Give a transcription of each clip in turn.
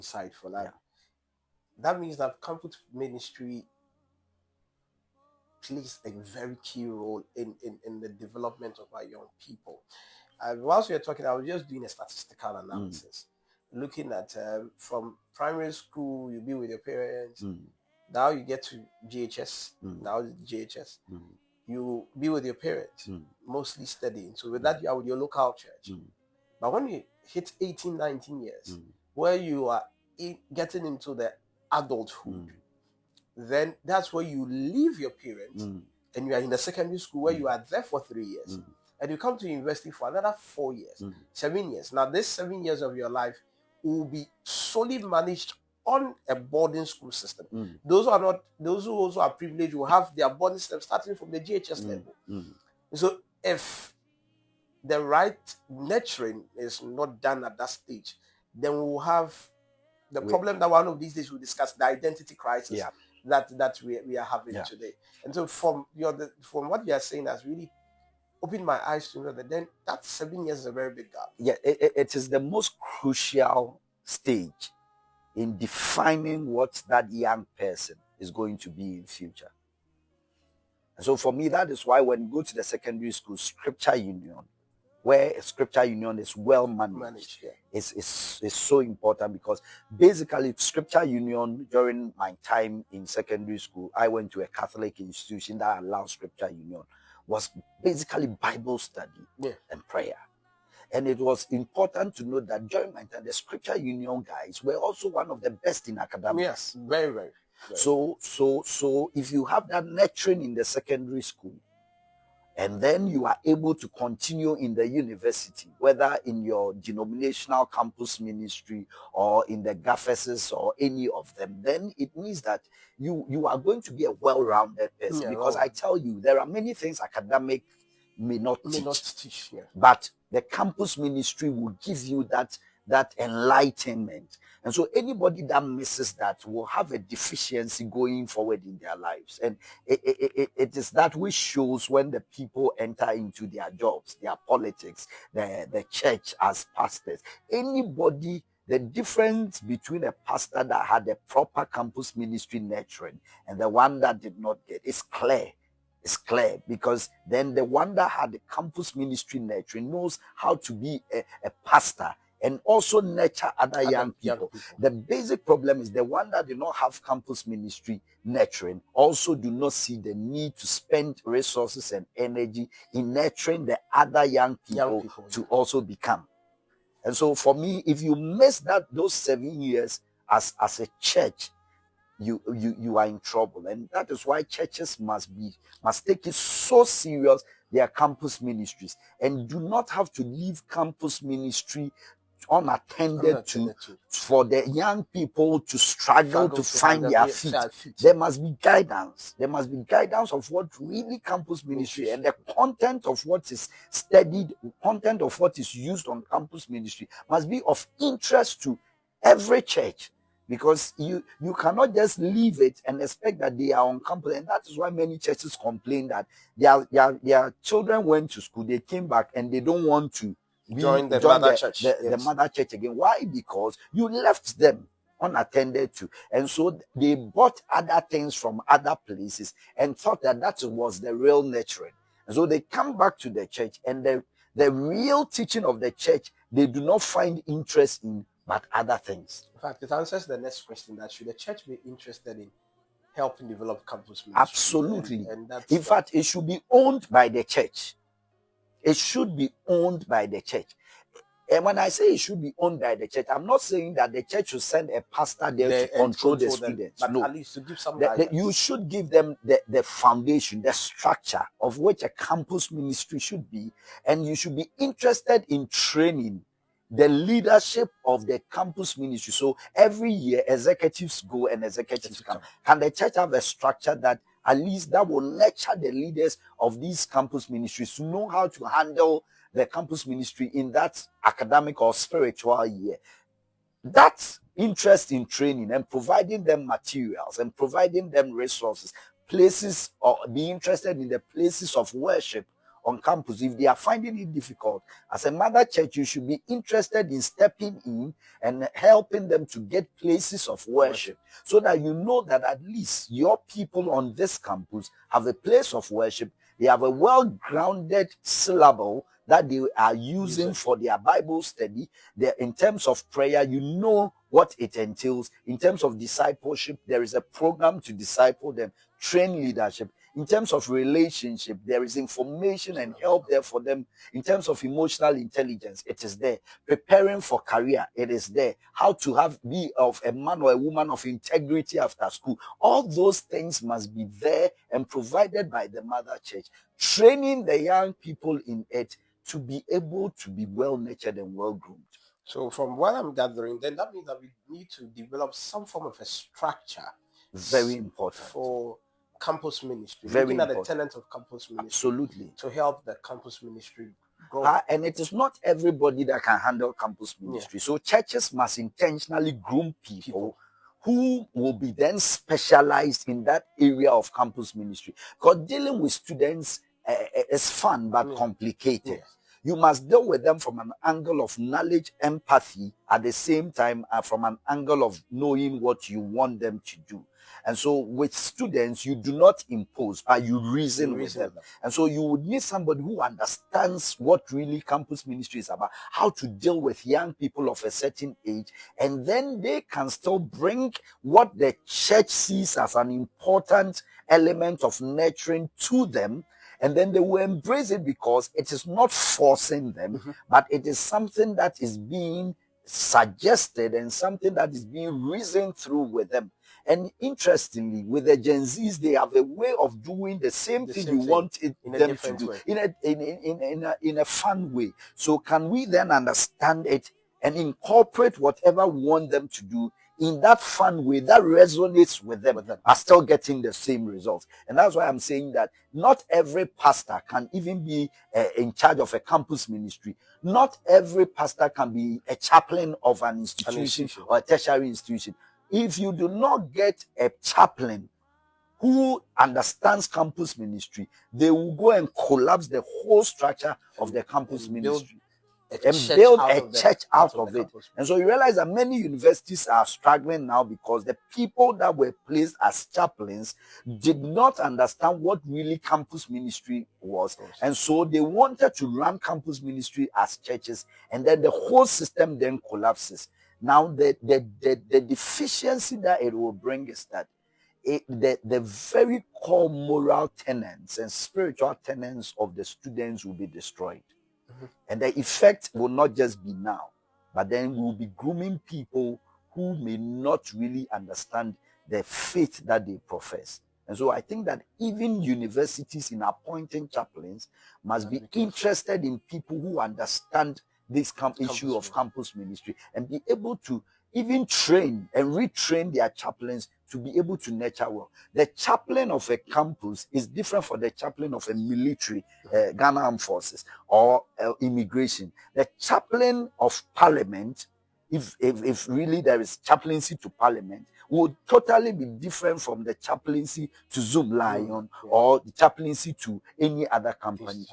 side for that. That means that campus ministry plays a very key role in the development of our young people. Whilst we were talking, I was just doing a statistical analysis, looking at from primary school, you be with your parents. Now you get to GHS. Now GHS. You be with your parents, mostly studying. So with that, you are with your local church. But when you hit 18, 19 years, where you are getting into the adulthood, then that's where you leave your parents and you are in the secondary school where you are there for 3 years. And you come to university for another 4 years, 7 years. Now, this 7 years of your life will be solely managed on a boarding school system. Those who also are privileged will have their boarding system starting from the GHS level. So if the right nurturing is not done at that stage, then we will have the problem that one of these days we'll discuss, the identity crisis that we are having today. And so from what you are saying has really opened my eyes to know that then that 7 years is a very big gap. Yeah, it is the most crucial stage in defining what that young person is going to be in future. And so for me, that is why when you go to the secondary school, Scripture Union, where Scripture Union is well managed is so important, because basically Scripture Union, during my time in secondary school, I went to a Catholic institution that allowed Scripture Union, was basically Bible study and prayer. And it was important to know that during my time, the Scripture Union guys were also one of the best in academics. Yes, very, very. So if you have that nurturing in the secondary school, and then you are able to continue in the university, whether in your denominational campus ministry or in the GAFESs or any of them, then it means that you are going to be a well-rounded person. Because I tell you, there are many things academic may not teach. But the campus ministry will give you that enlightenment. And so anybody that misses that will have a deficiency going forward in their lives. And it is that which shows when the people enter into their jobs, their politics, the church as pastors. Anybody, the difference between a pastor that had a proper campus ministry nurturing and the one that did not get is clear. It's clear, because then the one that had the campus ministry nurturing knows how to be a pastor and also nurture other young people. The basic problem is the one that did not have campus ministry nurturing also do not see the need to spend resources and energy in nurturing the other young people to also become. And so for me, if you miss those 7 years as a church, you are in trouble. And that is why churches must take it so serious, their campus ministries, and do not have to leave campus ministry unattended to for the young people to struggle to find their feet. There must be guidance. There must be guidance of what really campus ministry, and the content of what is studied, content of what is used on campus ministry must be of interest to every church. Because you cannot just leave it and expect that they are on campus. And that is why many churches complain that their children went to school, they came back, and they don't want to join the mother church. The mother church again. Why? Because you left them unattended to. And so they bought other things from other places and thought that was the real nurturing. And so they come back to the church, and the real teaching of the church, they do not find interest in, but other things. In fact, it answers the next question, that should the church be interested in helping develop campus ministry? Absolutely. In fact, it should be owned by the church. It should be owned by the church. And when I say it should be owned by the church, I'm not saying that the church should send a pastor there to control the students. But no. At least to give some guidance. You should give them the foundation, the structure of which a campus ministry should be. And you should be interested in training the leadership of the campus ministry. So every year, executives go and executives come. Can the church have a structure that at least that will nurture the leaders of these campus ministries to know how to handle the campus ministry in that academic or spiritual year? That interest in training and providing them materials and providing them resources, places, or be interested in the places of worship on campus, if they are finding it difficult, as a mother church, you should be interested in stepping in and helping them to get places of worship, so that you know that at least your people on this campus have a place of worship. They have a well-grounded syllable that they are using for their Bible study. In terms of prayer, you know what it entails. In terms of discipleship, there is a program to disciple them, train leadership. In terms of relationship, there is information and help there for them. In terms of emotional intelligence, it is there. Preparing for career, it is there. How to be of a man or a woman of integrity after school. All those things must be there and provided by the mother church. Training the young people in it to be able to be well-nurtured and well-groomed. So from what I'm gathering, then that means that we need to develop some form of a structure. Very important. For campus ministry. Very looking important. at the talent of campus ministry. Absolutely. To help the campus ministry grow. And it is not everybody that can handle campus ministry. So churches must intentionally groom people who will be then specialized in that area of campus ministry. Because dealing with students is fun but complicated. Yes. You must deal with them from an angle of knowledge, empathy, at the same time from an angle of knowing what you want them to do. And so with students, you do not impose, but you reason with them. And so you would need somebody who understands what really campus ministry is about, how to deal with young people of a certain age, and then they can still bring what the church sees as an important element of nurturing to them. And then they will embrace it because it is not forcing them, but it is something that is being suggested and something that is being reasoned through with them. And interestingly, with the Gen Zs, they have a way of doing the same thing you want them to do in a fun way. So can we then understand it and incorporate whatever we want them to do in that fun way that resonates with them, are still getting the same results? And that's why I'm saying that not every pastor can even be in charge of a campus ministry. Not every pastor can be a chaplain of an institution or a tertiary institution. If you do not get a chaplain who understands campus ministry, they will go and collapse the whole structure of the campus ministry and build a church out of it. And so you realize that many universities are struggling now because the people that were placed as chaplains did not understand what really campus ministry was. And so they wanted to run campus ministry as churches, and then the whole system then collapses. Now, the deficiency that it will bring is that the very core moral tenets and spiritual tenets of the students will be destroyed. And the effect will not just be now, but then we'll be grooming people who may not really understand the faith that they profess. And so I think that even universities in appointing chaplains must be interested in people who understand this issue of campus ministry and be able to even train and retrain their chaplains to be able to nurture well. The chaplain of a campus is different from the chaplain of a military, Ghana Armed Forces, or immigration. The chaplain of parliament, if really there is chaplaincy to parliament, would totally be different from the chaplaincy to Zoom Lion or the chaplaincy to any other company.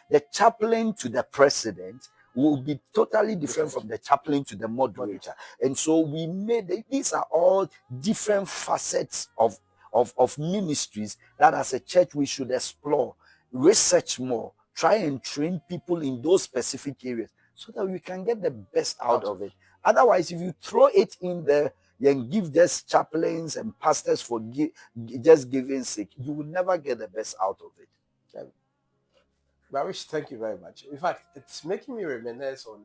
The chaplain to the president will be totally different from the chaplain to the moderator. And so we made these are all different facets of ministries that as a church we should explore, research more, try and train people in those specific areas so that we can get the best out of it. Otherwise, if you throw it in there and give just chaplains and pastors for just giving sake, you will never get the best out of it. Barish, thank you very much. In fact, it's making me reminisce on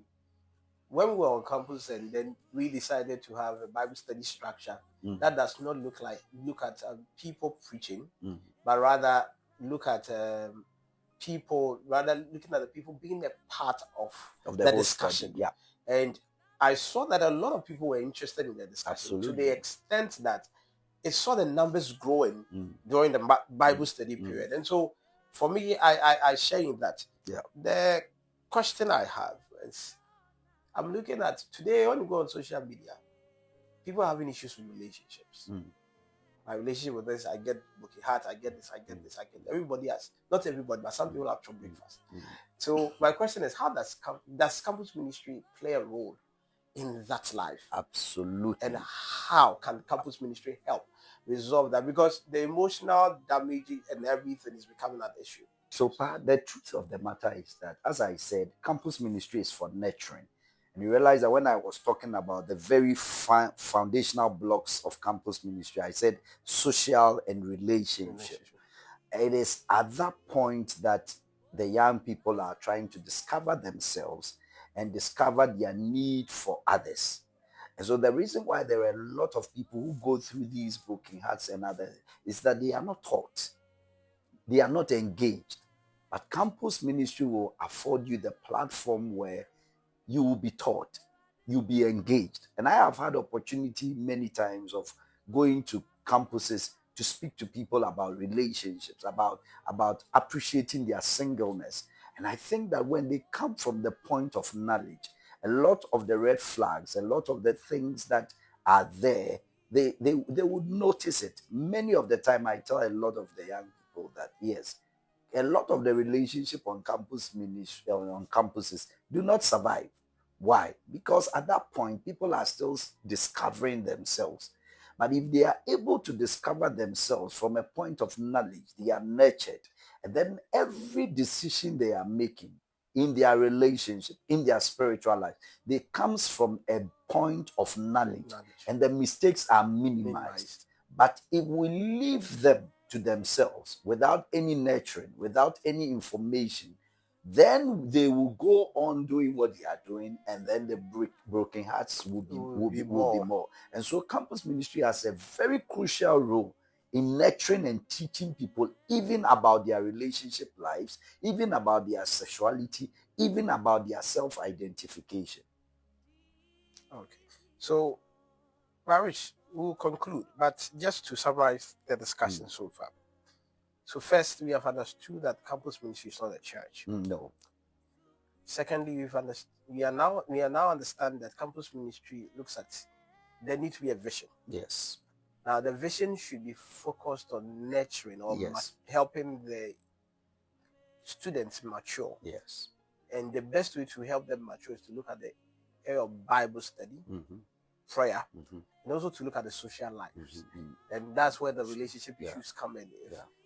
when we were on campus and then we decided to have a Bible study structure that does not look at people preaching, but rather look at people, rather looking at the people being a part of the discussion. Yeah. And I saw that a lot of people were interested in the discussion to the extent that it saw the numbers growing during the Bible study period. And so for me, I share in that. Yeah. The question I have is, I'm looking at today when you go on social media, people are having issues with relationships. My relationship with this, I get Bookie Heart, I get this, I get this, I get this. Everybody has, not everybody, but some people have chop breakfast. So my question is, how does campus ministry play a role in that life? Absolutely. And how can campus ministry help resolve that? Because the emotional damage and everything is becoming an issue. So, the truth of the matter is that, as I said, campus ministry is for nurturing. And you realize that when I was talking about the very foundational blocks of campus ministry, I said social and relationship. It is at that point that the young people are trying to discover themselves and discover their need for others. And so the reason why there are a lot of people who go through these broken hearts and others is that they are not taught. They are not engaged. But campus ministry will afford you the platform where you will be taught, you'll be engaged. And I have had opportunity many times of going to campuses to speak to people about relationships, about appreciating their singleness. And I think that when they come from the point of knowledge, a lot of the red flags, a lot of the things that are there, they would notice it. Many of the time I tell a lot of the young people that, yes, a lot of the relationship on campus ministry, on campuses, do not survive. Why? Because at that point, people are still discovering themselves. But if they are able to discover themselves from a point of knowledge, they are nurtured. And then every decision they are making in their relationship, in their spiritual life, they comes from a point of knowledge. And the mistakes are minimized. But if we leave them to themselves without any nurturing, without any information, then they will go on doing what they are doing, and then the broken hearts will be more. And so campus ministry has a very crucial role in nurturing and teaching people even about their relationship lives, even about their sexuality, even about their self-identification. Okay. So, Marish, we'll conclude, but just to summarize the discussion so far. So first, we have understood that campus ministry is not a church. No. Secondly, we are now understanding that campus ministry looks at there needs to be a vision. Yes. Now the vision should be focused on nurturing or helping the students mature. Yes. And the best way to help them mature is to look at the area of Bible study, prayer, and also to look at the social lives. And that's where the relationship issues come in.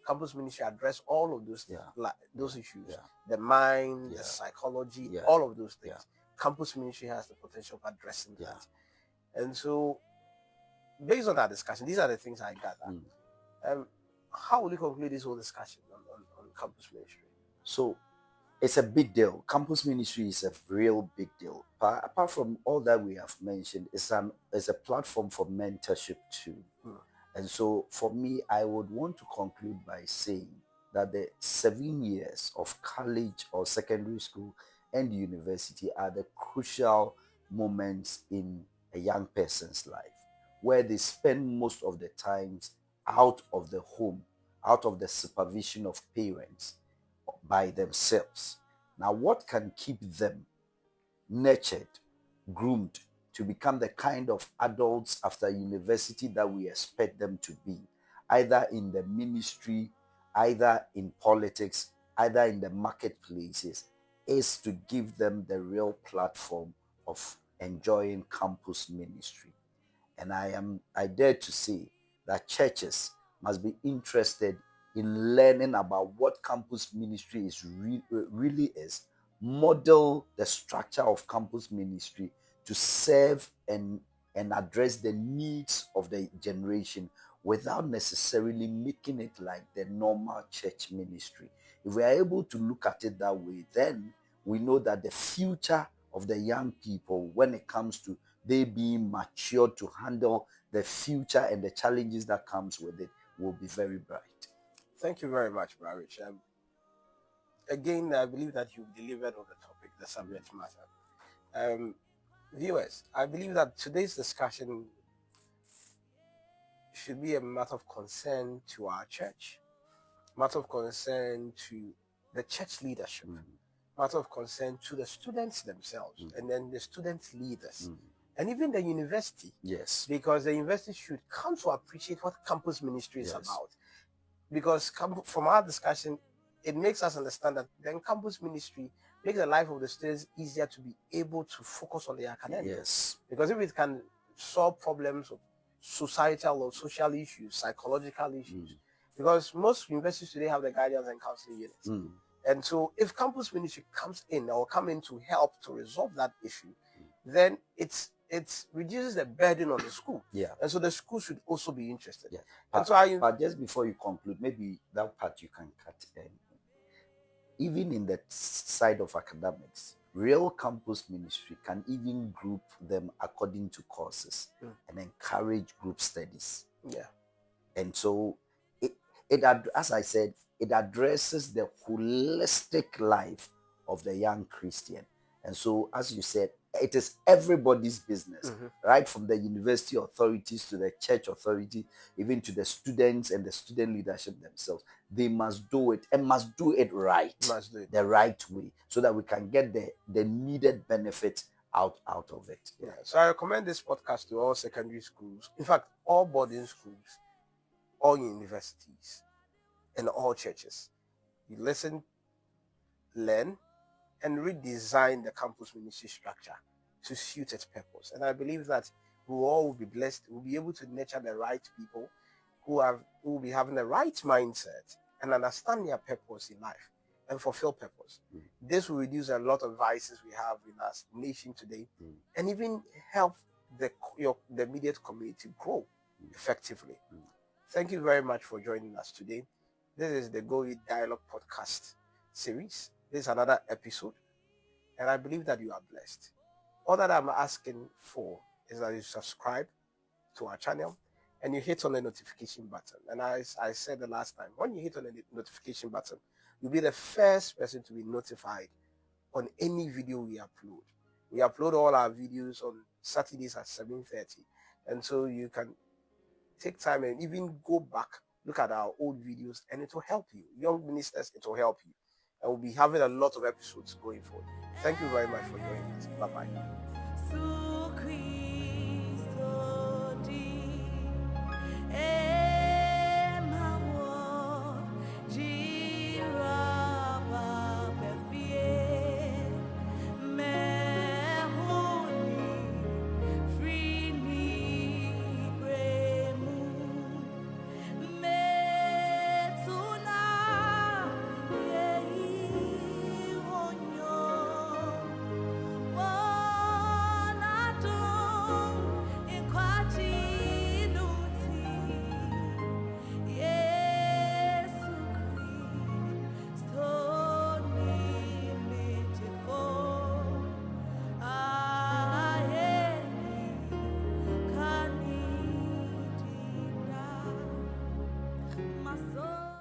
Campus ministry address all of those issues, the mind, the psychology, all of those things. Campus ministry has the potential of addressing that. And so, based on that discussion, these are the things I gather. How will you conclude this whole discussion on campus ministry? So, it's a big deal. Campus ministry is a real big deal. Apart from all that we have mentioned, it's a platform for mentorship too. And so for me, I would want to conclude by saying that the 7 years of college or secondary school and university are the crucial moments in a young person's life, where they spend most of the times out of the home, out of the supervision of parents, by themselves. Now, what can keep them nurtured, groomed, to become the kind of adults after university that we expect them to be, either in the ministry, either in politics, either in the marketplaces, is to give them the real platform of enjoying campus ministry. And I dare to say that churches must be interested in learning about what campus ministry really is, model the structure of campus ministry to serve and address the needs of the generation without necessarily making it like the normal church ministry. If we are able to look at it that way, then we know that the future of the young people, when it comes to they being mature to handle the future and the challenges that comes with it, will be very bright. Thank you very much, Barrich. Again, I believe that you've delivered on the topic, the subject matter. Viewers, I believe that today's discussion should be a matter of concern to our church, matter of concern to the church leadership, matter of concern to the students themselves, and then the student leaders, and even the university. Yes. Because the university should come to appreciate what campus ministry is Yes. about. Because from our discussion, it makes us understand that then campus ministry makes the life of the students easier to be able to focus on the academics. Yes. Because if it can solve problems of societal or social issues, psychological issues, because most universities today have the guidance and counseling units. And so if campus ministry comes in or come in to help to resolve that issue, then it reduces the burden on the school. Yeah. And so the school should also be interested. Yeah. And so but just before you conclude, maybe that part you can cut. Even in the side of academics, real campus ministry can even group them according to courses and encourage group studies. Yeah. And so as I said, it addresses the holistic life of the young Christian. And so, as you said, it is everybody's business, right? From the university authorities to the church authority, even to the students and the student leadership themselves. They must do it and must do it right, the right way, so that we can get the needed benefit out of it. Yeah. So I recommend this podcast to all secondary schools, in fact, all boarding schools, all universities, and all churches. You listen, learn, and redesign the campus ministry structure to suit its purpose. And I believe that we all will be blessed. We'll be able to nurture the right people who will be having the right mindset and understand their purpose in life and fulfill purpose. This will reduce a lot of vices we have in our nation today, and even help the immediate community grow effectively. Thank you very much for joining us today. This is the Go Eat Dialogue podcast series. This is another episode, and I believe that you are blessed. All that I'm asking for is that you subscribe to our channel and you hit on the notification button. And as I said the last time, when you hit on the notification button, you'll be the first person to be notified on any video we upload. We upload all our videos on Saturdays at 7:30. And so you can take time and even go back, look at our old videos, and it will help you. Young ministers, it will help you. And we'll be having a lot of episodes going forward. Thank you very much for joining us. Bye-bye. My soul.